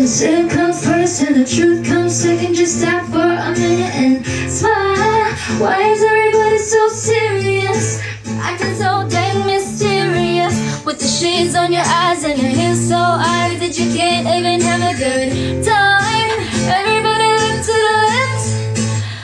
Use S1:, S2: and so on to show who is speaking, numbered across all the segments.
S1: sin comes first and the truth comes second. Just stop for a minute and smile. Why is everybody so serious?
S2: Acting so dang mysterious, with the shades on your eyes and your hair so high that you can't even have a good time. Everybody look to the left,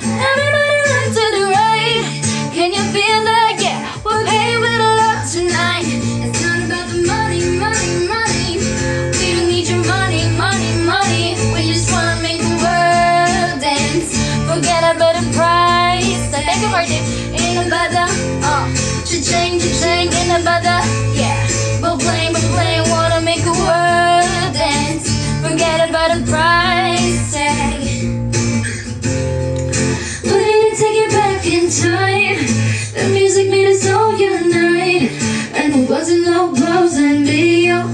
S2: everybody look to the right. Can you feel that? Yeah, we're paying with a lot tonight. It's not about the money, money, money. We don't need your money, money, money. We just wanna make the world dance. Forget about the price. I think I've heard it. Ain't about the cha-ching, cha-ching, ain't about the we're playing, wanna make a world dance. Forget about the price tag.
S1: We need to take it back in time. The music made us all unite, and it wasn't no blows and video.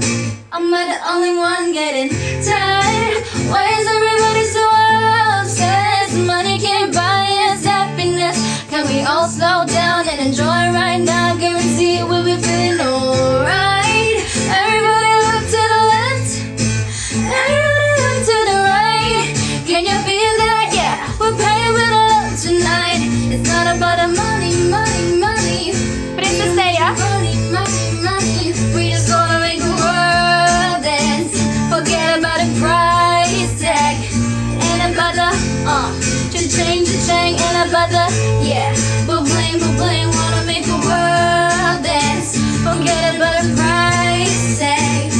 S2: Am I the only one getting tired? Why is everybody so obsessed? Money can't buy us happiness. Can we all slow down and enjoy right now? Guarantee we'll be feeling alright. Everybody look to the left, everybody look to the right. Can you feel that? Yeah, we're paying with a lot tonight. It's not about the money, money, money. Princess Leia. Money, money, money. We just wanna make the world dance. Forget about the price tag. Ain't about the cha-ching, cha-ching. Ain't about the we're playing, wanna make the world dance. Forget about the price tag.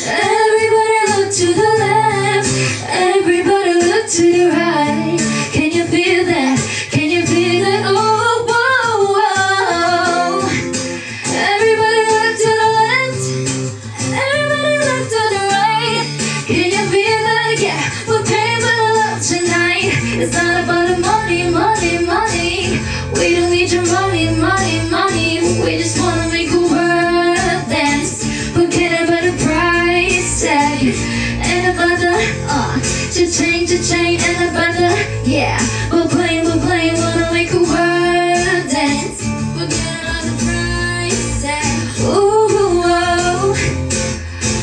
S1: Everybody look to the left, everybody look to the right. Can you feel that? Can you feel that? Oh, whoa, whoa. Everybody look to the left, everybody look to the right. Can you feel that? Yeah, we're paying for the love tonight. It's not about the money, money, money. We don't need your money, money, money. We just wanna make a world dance. Forget about the price tag. And about the cha-ching, cha-ching. And about the we're playing, wanna make a world dance.
S2: Forget about the price tag.
S1: Ooh, oh,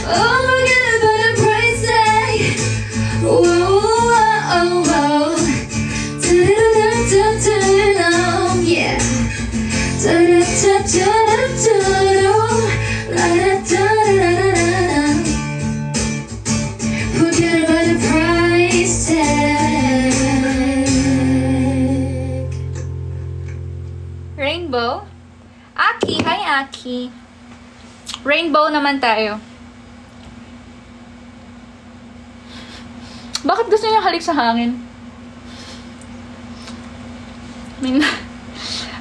S1: oh, forget about the price tag. Whoa, oh, oh, ta-da-da-da-da-da, yeah. Ta-da-da-da-da-da, la-da-da-da-da-da. Forget about the price tag.
S3: Rainbow? Aki, hi Aki. Rainbow naman tayo. Bakit gusto niya halik sa hangin?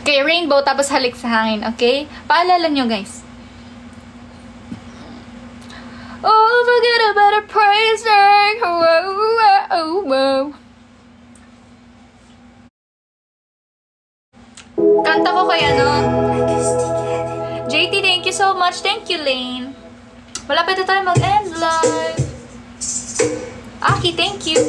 S3: Okay, rainbow tapos halik sa hangin, okay? Paalala nyo, guys. Oh, forget about a price tag. Whoa, whoa, whoa. Kanta ko kay ano? JT, thank you so much. Thank you, Lane. Malapit na tayo mag-end live. Aki, thank you.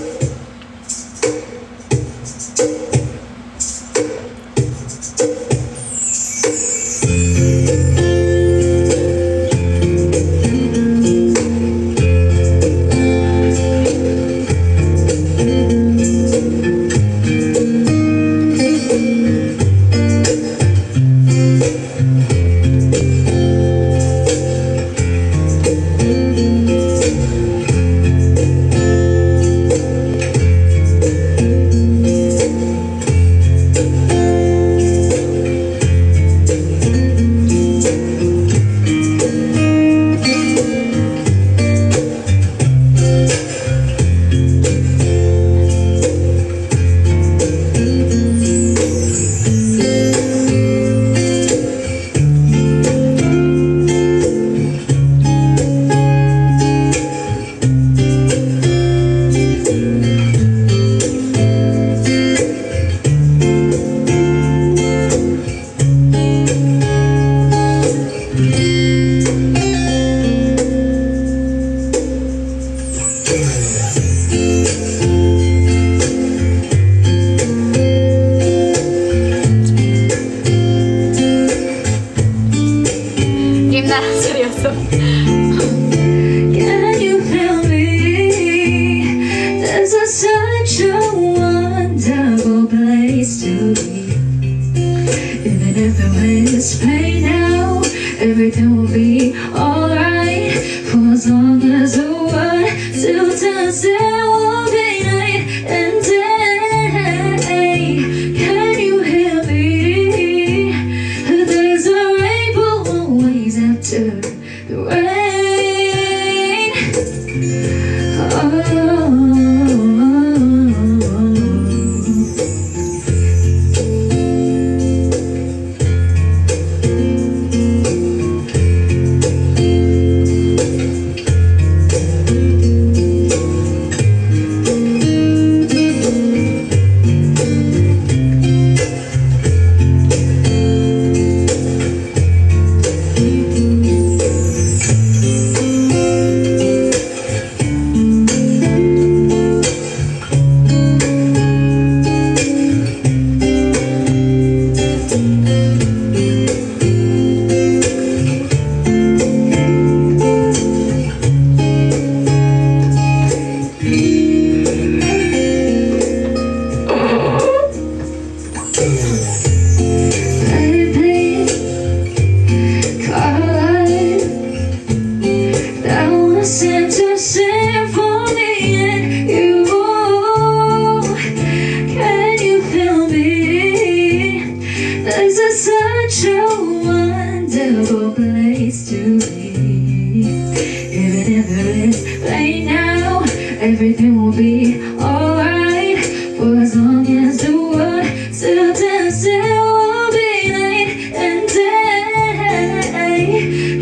S1: Right now, everything will be alright. For as long as the world still turns, it will be night and day.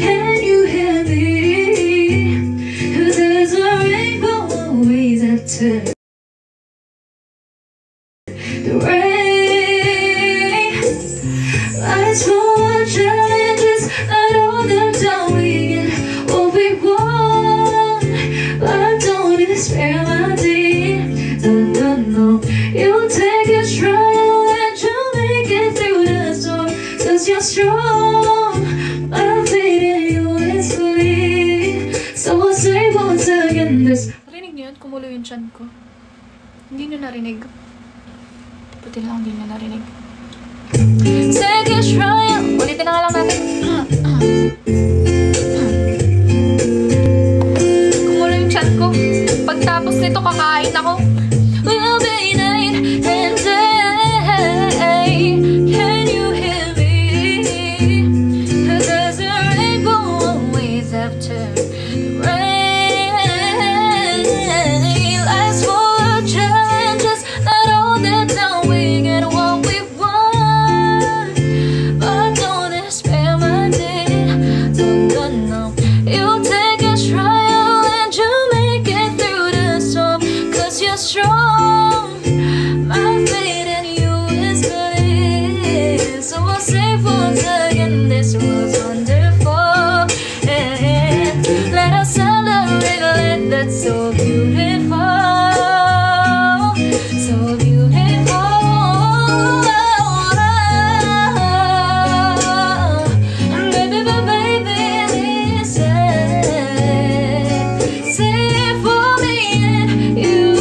S1: Can you hear me? 'Cause there's a rainbow always after the rain. Life's full of challenges, not all the time we get what we want. But don't despair, my dear. No, no, you'll take a trial and you'll make it through the storm. 'Cause you're strong, my faith in you is clear. So I'll say once again this.
S3: Narinig niyo yun? Kumulo yung chan ko. Hindi niyo narinig. Buti lang hindi niyo narinig.
S2: Take a trial.
S3: Ulitin na nga lang natin. Kumulo yung chan ko. Pagtapos nito, kakain ako.
S2: Will be night and day. Can you hear me? 'Cause there's a rainbow always after the rain. Life's full of challenges, not all the time we get what we want. But don't despair, my dear. No. You'll take a trial and you'll make it through the storm. 'Cause you're strong, my faith in you is clear. So I'll say once again, this was wonderful. And let us celebrate a life that's so beautiful. So beautiful. Baby, listen. Say it for me and you.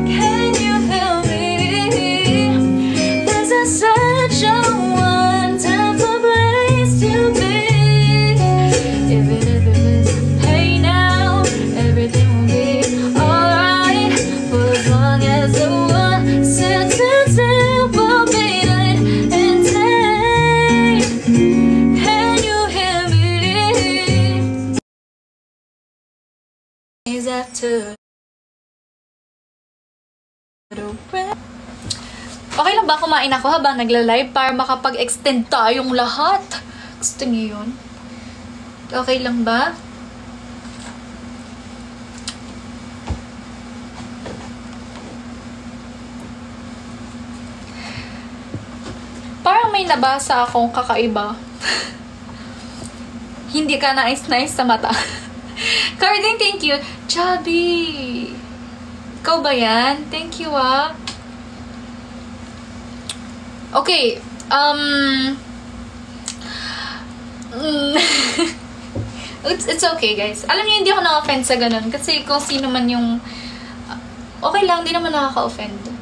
S2: Can you feel me? This is such a wonderful place to be. Even if it is hey now, everything will be alright. For as long as the one sits still will be night and day. Can you hear me? Is after the rain.
S3: Okay lang ba kumain ako habang nagla-live para makapag-extend tayong lahat? Gusto niyo yun? Okay lang ba? Parang may nabasa akong kakaiba. Hindi ka nice sa mata. Carding, thank you. Chubby! Ikaw ba yan? Thank you, ah. Okay. It's okay, guys. Alam niyo, hindi ako na-offend sa ganun. Kasi kung sino man yung... okay lang, hindi naman nakaka-offend.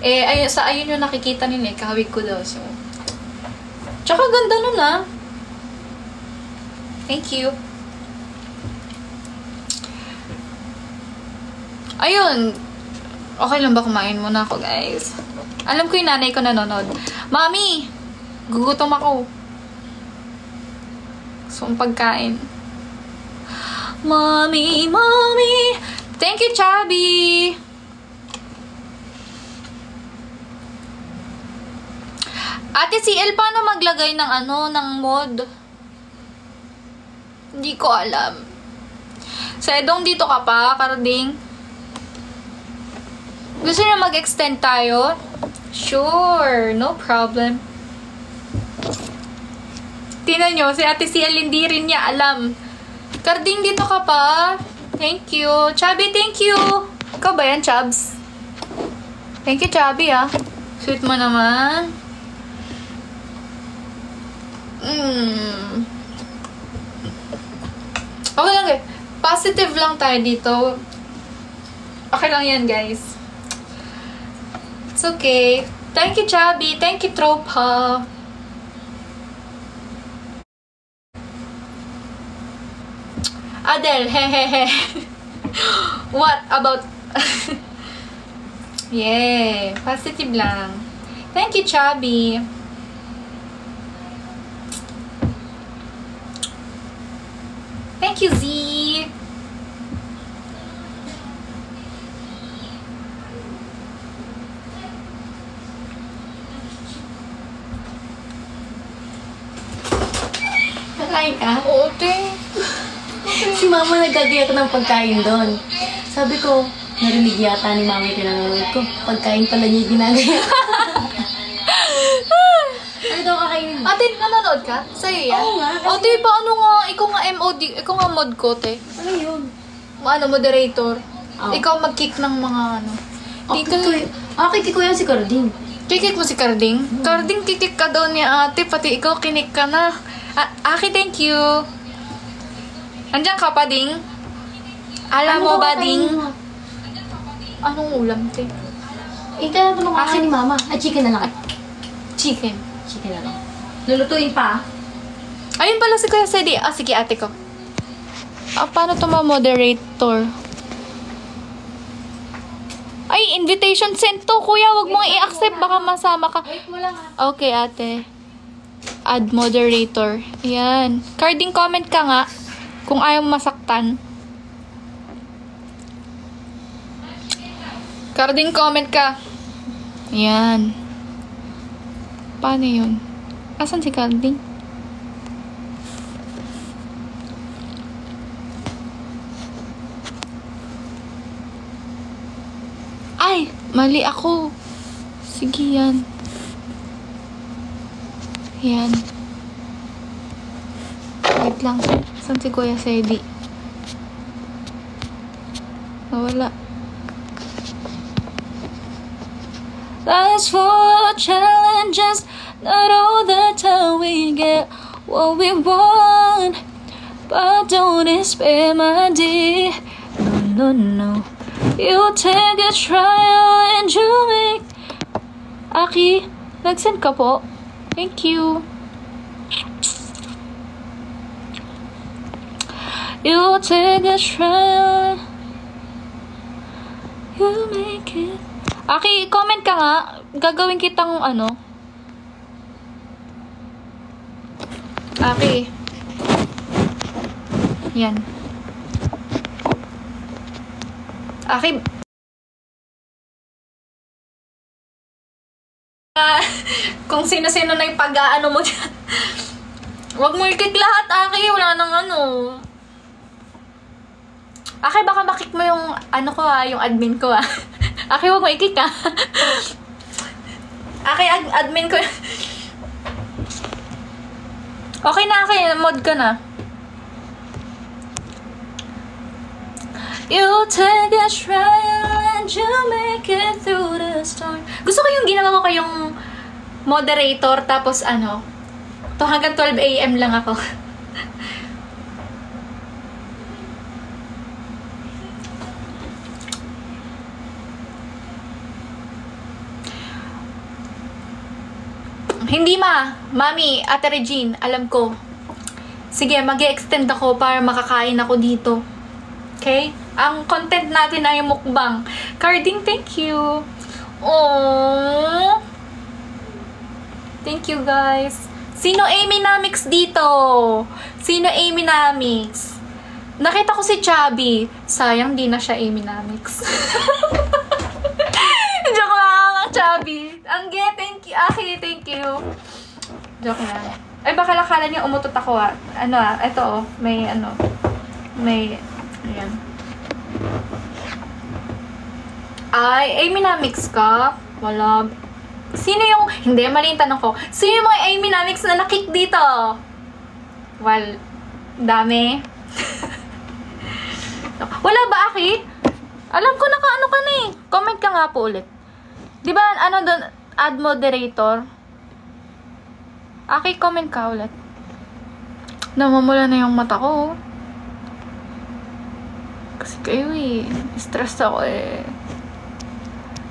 S3: Ayun yung nakikita nila, kahawig ko daw. So, tsaka ganda nun, ah. Thank you. Ayun. Okay lang ba kumain muna ako, guys? Alam ko yung nanay ko nanonood. Mami! Gugutom ako. So, ang pagkain. Mommy! Thank you, Chubby! Ate CL, paano maglagay ng ng mod? Hindi ko alam. Sedong, dito ka pa, Carding? Gusto niyo mag-extend tayo? Sure, no problem. Tingnan nyo, si Ate CL hindi rin niya alam. Carding, dito ka pa? Thank you. Chubby, thank you. Ikaw ba yan, Chubs? Thank you, Chubby, ah. Sweet mo naman. Okay lang, eh. Positive lang tayo dito. Okay lang yan, guys. It's okay. Thank you, Chubby. Thank you, Tropa. Adele, hehehe. What about... yeah, positive lang. Thank you, Chubby. Thank you, Z.
S2: Kakain ka?
S3: Oo, te.
S2: Si mama nagkagayak ng pagkain doon. Sabi ko, narinig yata ni mama yung pinanonood ko. Pagkain pala niya yung ginagayak. Ano daw kakainin?
S3: Ate, nanonood ka? Sa'yo yan?
S2: Oo nga, kasi-
S3: Ate, paano nga? Ikaw nga MOD, ikaw nga mod ko, te.
S2: Ano yun?
S3: Ano, moderator.
S2: Oh.
S3: Ikaw mag-kick ng mga ano. Dito.
S2: Kiki ko yan si Carding.
S3: Kikik mo si Carding? Carding, kikik ka daw niya, ate. Pati ikaw, kinik ka na. Aki, thank you. Andiyan ka pa, Ding? Alam mo ba, Ding? Anong ulam, te?
S2: Ito na kakain ni mama. Ay, chicken na lang.
S3: Chicken.
S2: Chicken na lang. Lulutuin pa.
S3: Ayun pala si Kuya Sedi. Sige, ate ko. Paano to ma-moderator? Ay, invitation sent to, kuya. Huwag mong i-accept. Baka masama ka.
S2: Wait mo lang
S3: Okay, ate. Add moderator. Ayan. Carding, comment ka nga. Kung ayaw masaktan. Carding, comment ka. Ayan. Paano yun? Asan si Carding? Ay! Mali ako. Sige yan. Yan. Wait lang. Saan si Kuya Sedi? Nawala. That's for challenges. Not all the time we get what we want. But don't despair, my dear. No, no, no. You take a trial and you make... Aki, nag-send ka po? Thank you. You take a trial. You make it. Aki, comment ka nga. Gagawin kitang ano. Aki. Yan. Aki. Kung sino-sino na yung pag-aano mo dyan. Huwag mo i-kick lahat, Aki. Wala nang ano. Aki, baka makik mo yung ano ko yung admin ko Aki, huwag mo i-kick Aki, admin ko. Okay na, Aki. Mod ka na. You take a trial and you make it through the storm. Gusto ko yung ginawa ko kayong moderator, tapos ano, to hanggang 12 AM lang ako. Hindi Mami, Ate Regine, alam ko. Sige, mag-e-extend ako para makakain ako dito. Okay? Ang content natin ay mukbang. Carding, thank you. Oh. Thank you, guys. Sino Amy Namix dito? Sino Amy Namix? Nakita ko si Chubby. Sayang, di na siya Amy Namix. Joke lang, Chubby. Angge, thank you. Aki, thank you. Joke lang. Ay, baka lakala niya umutot ako Ano ito may ano. May, ayan. Ay, Amy Namix ka? Wala. Sino yung... Hindi, mali yung tanong ko. Sino yung mga Amy Namix na nakick dito? Well, dami. Wala ba, Aki? Alam ko naka-ano ka na eh. Comment ka nga po ulit. Di ba, ano doon, add moderator? Aki, comment ka ulit. Namamula na yung mata ko. Kasi kayo eh. Stress ako eh.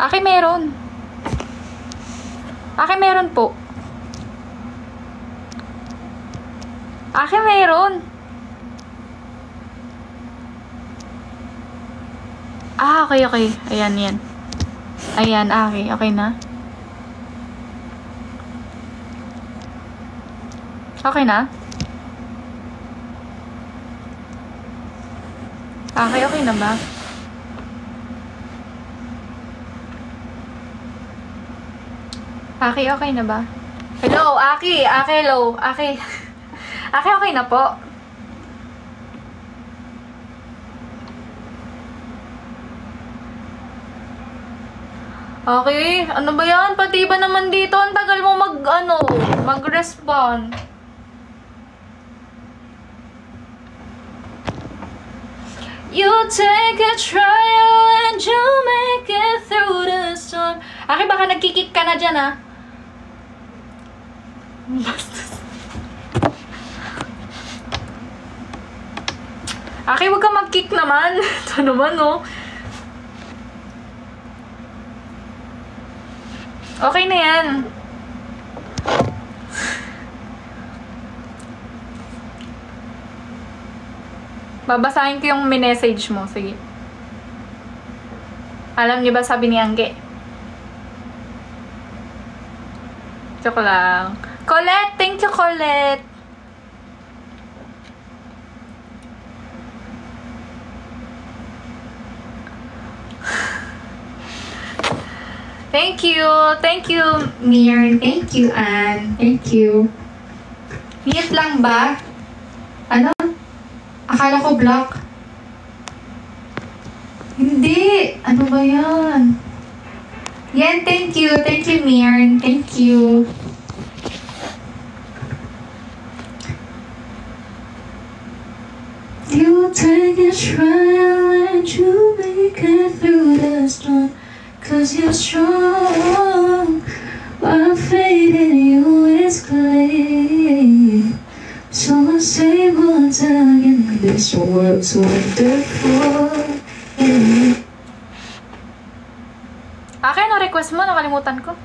S3: Aki, meron. Aki, meron po. Aki, meron. Okay, okay. Ayan, yan. Ayan, Aki. Okay na? Okay na? Okay, okay na ba? Aki, okay na ba? Hello, Aki! Aki, hello! Aki! Aki, okay na po? Okay, ano ba yan? Pati ba naman dito? Ang tagal mo mag-respond. You take a trial and you make it through the storm. Aki, baka nagkikik ka na dyan, ha? Aki, huwag ka mag-kick naman. Ito naman, no? Okay na yan. Babasahin ko yung message mo. Sige. Alam niyo ba sabi ni Angge? Joke lang. Colette! Thank you, Colette! Thank you! Thank you, Mir. Thank you, Anne. Thank you. Mute lang ba? Ano? Akala ko block. Hindi! Ano ba yan? Yan, thank you. Thank you, Mir. Thank you. You take a trial and you make it through the storm. 'Cause you're strong, while faith in you is clear. So I'll say once again, this world's wonderful. Okay, no request mo? Nakalimutan ko.